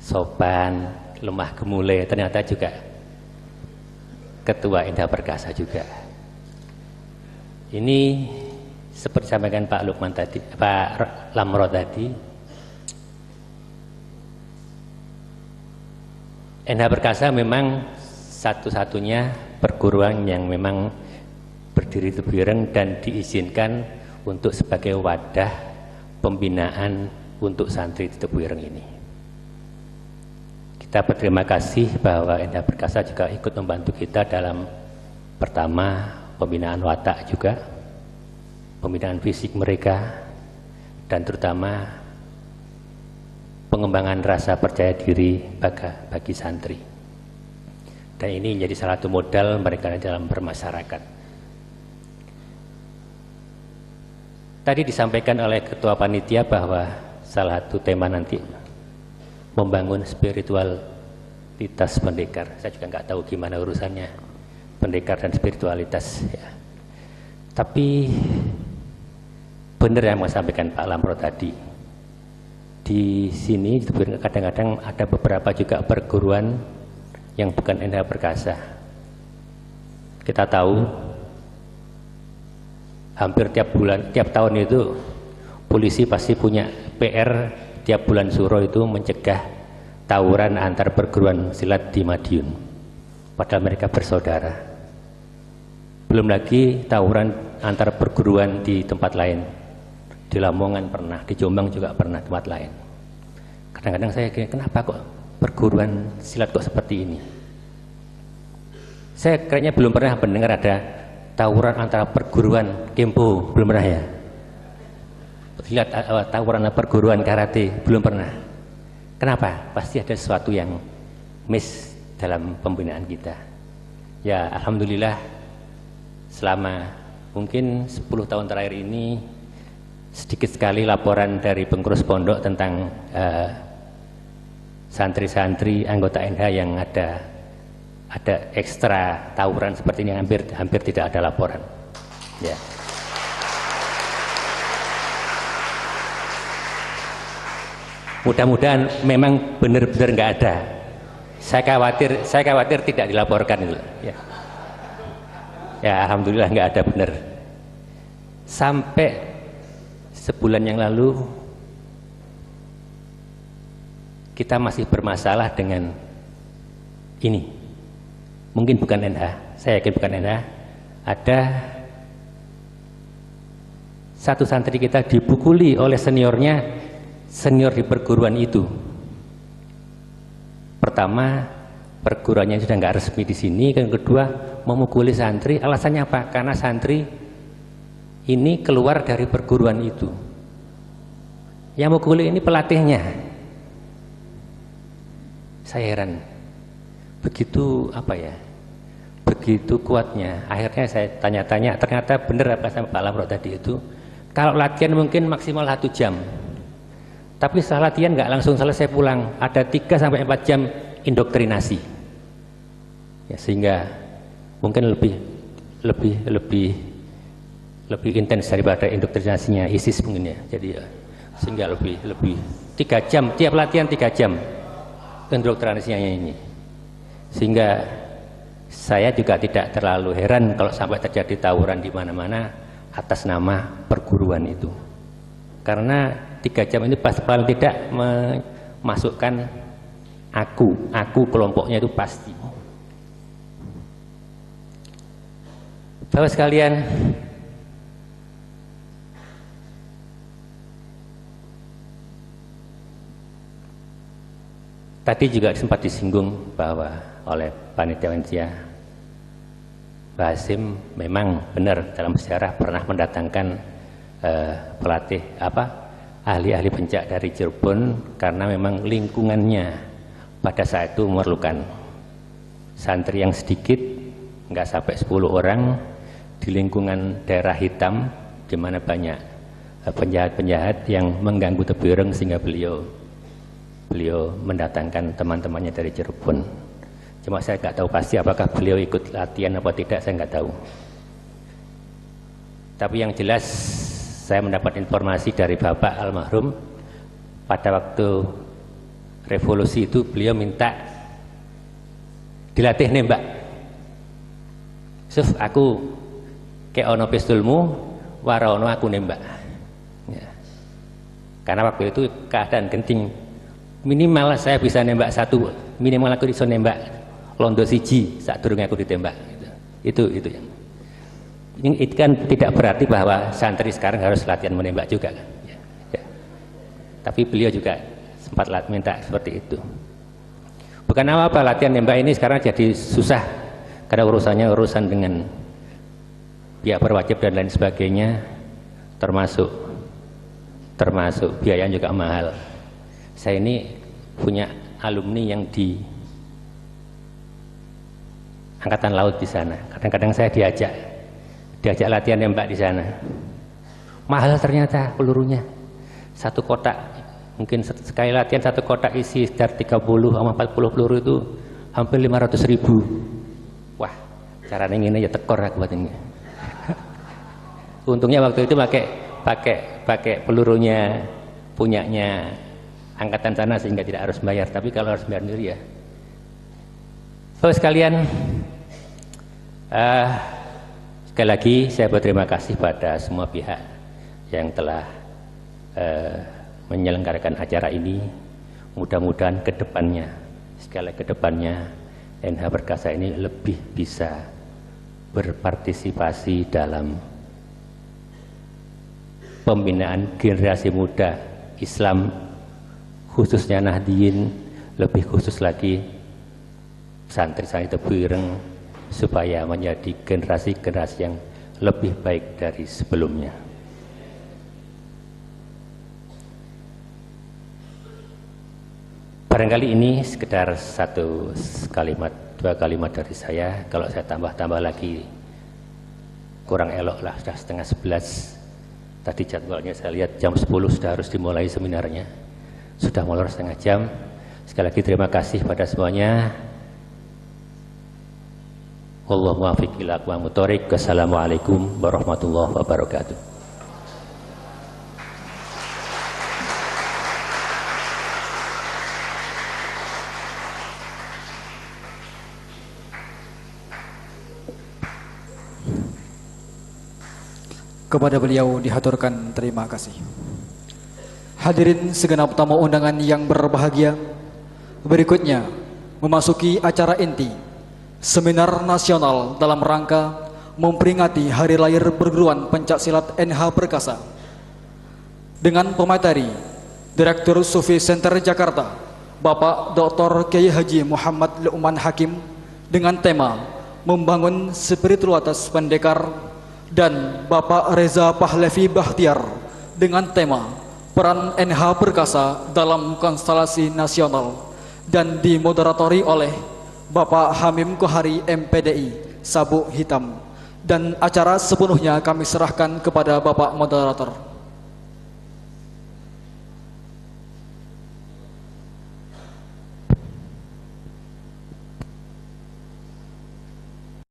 sopan, lemah gemulai, ternyata juga Ketua Indah Perkasa juga. Ini seperti sampaikan Pak Lukman tadi, Pak Lamro tadi, Indah Perkasa memang satu-satunya perguruan yang memang berdiri di Tebuireng dan diizinkan untuk sebagai wadah pembinaan untuk santri di Tebuireng ini. Kita berterima kasih bahwa Indah Perkasa juga ikut membantu kita dalam pertama pembinaan watak juga, pembinaan fisik mereka, dan terutama pengembangan rasa percaya diri bagi santri. Dan ini menjadi salah satu modal mereka dalam bermasyarakat. Tadi disampaikan oleh Ketua Panitia bahwa salah satu tema nanti membangun spiritualitas pendekar. Saya juga nggak tahu gimana urusannya pendekar dan spiritualitas ya. Tapi benar yang mau sampaikan Pak Lamro tadi. Di sini kadang-kadang ada beberapa juga perguruan yang bukan Indah Perkasa. Kita tahu hampir tiap tahun itu polisi pasti punya PR tiap bulan Suro itu mencegah tawuran antar perguruan silat di Madiun, padahal mereka bersaudara. Belum lagi tawuran antar perguruan di tempat lain, di Lamongan pernah, di Jombang juga pernah, tempat lain. Kadang-kadang saya kira kenapa kok perguruan silat kok seperti ini. Saya kayaknya belum pernah mendengar ada tawuran antara perguruan Kempo, belum pernah ya. Lihat tawuran perguruan karate, belum pernah. Kenapa? Pasti ada sesuatu yang miss dalam pembinaan kita. Ya alhamdulillah selama mungkin 10 tahun terakhir ini sedikit sekali laporan dari pengurus pondok tentang santri-santri anggota NH yang ada ekstra tawuran seperti ini, hampir tidak ada laporan. Ya. Mudah-mudahan memang benar-benar nggak ada. Saya khawatir tidak dilaporkan itu. Ya, ya alhamdulillah nggak ada benar. Sampai sebulan yang lalu kita masih bermasalah dengan ini. Mungkin bukan NH, saya yakin bukan NH. Ada satu santri kita dipukuli oleh senior di perguruan itu. Pertama, perguruannya sudah nggak resmi di sini. Yang kedua, memukuli santri. Alasannya apa? Karena santri ini keluar dari perguruan itu. Yang memukuli ini pelatihnya. Saya heran. Begitu apa ya? Begitu kuatnya. Akhirnya saya tanya-tanya. Ternyata benar apa sama Pak Lamro tadi itu. Kalau latihan mungkin maksimal 1 jam. Tapi setelah latihan nggak langsung selesai pulang, ada 3-4 jam indoktrinasi. Ya, sehingga mungkin lebih intens daripada indoktrinasinya ISIS mungkin ya. Jadi ya, sehingga lebih 3 jam tiap latihan 3 jam indoktrinasinya ini. Sehingga saya juga tidak terlalu heran kalau sampai terjadi tawuran di mana-mana atas nama perguruan itu. Karena 3 jam ini paling tidak memasukkan aku kelompoknya itu pasti. Bapak sekalian, tadi juga sempat disinggung bahwa oleh panitia Pak Hasim memang benar dalam sejarah pernah mendatangkan pelatih ahli-ahli pencak dari Cirebon karena memang lingkungannya pada saat itu memerlukan santri yang sedikit, nggak sampai 10 orang di lingkungan daerah hitam di mana banyak penjahat-penjahat yang mengganggu Tebuireng, sehingga beliau mendatangkan teman-temannya dari Cirebon. Cuma saya nggak tahu pasti apakah beliau ikut latihan apa tidak, saya nggak tahu. Tapi yang jelas saya mendapat informasi dari Bapak almarhum pada waktu revolusi itu beliau minta dilatih nembak. Suf, aku kayak ono pistolmu, warono aku nembak. Ya. Karena waktu itu keadaan genting, minimal saya bisa nembak satu, minimal aku bisa nembak londo siji saat durung aku ditembak. Itu yang. Ini kan tidak berarti bahwa santri sekarang harus latihan menembak juga kan. Ya. Ya. Tapi beliau juga sempat minta seperti itu. Bukan apa-apa, latihan nembak ini sekarang jadi susah karena urusannya urusan dengan pihak berwajib dan lain sebagainya, termasuk biaya juga mahal. Saya ini punya alumni yang di Angkatan Laut di sana. Kadang-kadang saya diajak latihan nembak di sana. Mahal ternyata pelurunya. Satu kotak, mungkin sekali latihan satu kotak isi sekitar 30 sama 40 peluru itu hampir 500.000. Wah, caranya ini ya tekor aku buat ini. Untungnya waktu itu pakai pelurunya punyanya angkatan sana sehingga tidak harus bayar. Tapi kalau harus bayar sendiri ya. So sekalian, sekali lagi saya berterima kasih pada semua pihak yang telah menyelenggarakan acara ini. Mudah-mudahan kedepannya, sekali lagi kedepannya NH Perkasa ini lebih bisa berpartisipasi dalam pembinaan generasi muda Islam, khususnya Nahdien, lebih khusus lagi santri-santri Tebuireng, supaya menjadi generasi-generasi yang lebih baik dari sebelumnya. Barangkali ini sekedar satu kalimat, dua kalimat dari saya. Kalau saya tambah-tambah lagi kurang elok lah, sudah setengah 11. Tadi jadwalnya saya lihat jam 10 sudah harus dimulai seminarnya. Sudah molor setengah jam. Sekali lagi terima kasih pada semuanya. Wallahu muwaffiq ila aqwamit thoriq. Wassalamualaikum warahmatullahi wabarakatuh. Kepada beliau dihaturkan terima kasih. Hadirin segenap tamu undangan yang berbahagia, berikutnya memasuki acara inti Seminar Nasional dalam rangka memperingati Hari Lahir Perguruan Pencaksilat NH Perkasa dengan pemateri Direktur Sufi Center Jakarta Bapak Dr. Kiai Haji Muhammad Luqman Hakim dengan tema Membangun Spiritualitas Pendekar, dan Bapak Reza Pahlavi Bahtiar dengan tema Peran NH Perkasa dalam Konstelasi Nasional, dan dimoderatori oleh Bapak Hamim Kohari MPDI Sabuk Hitam. Dan acara sepenuhnya kami serahkan kepada Bapak Moderator.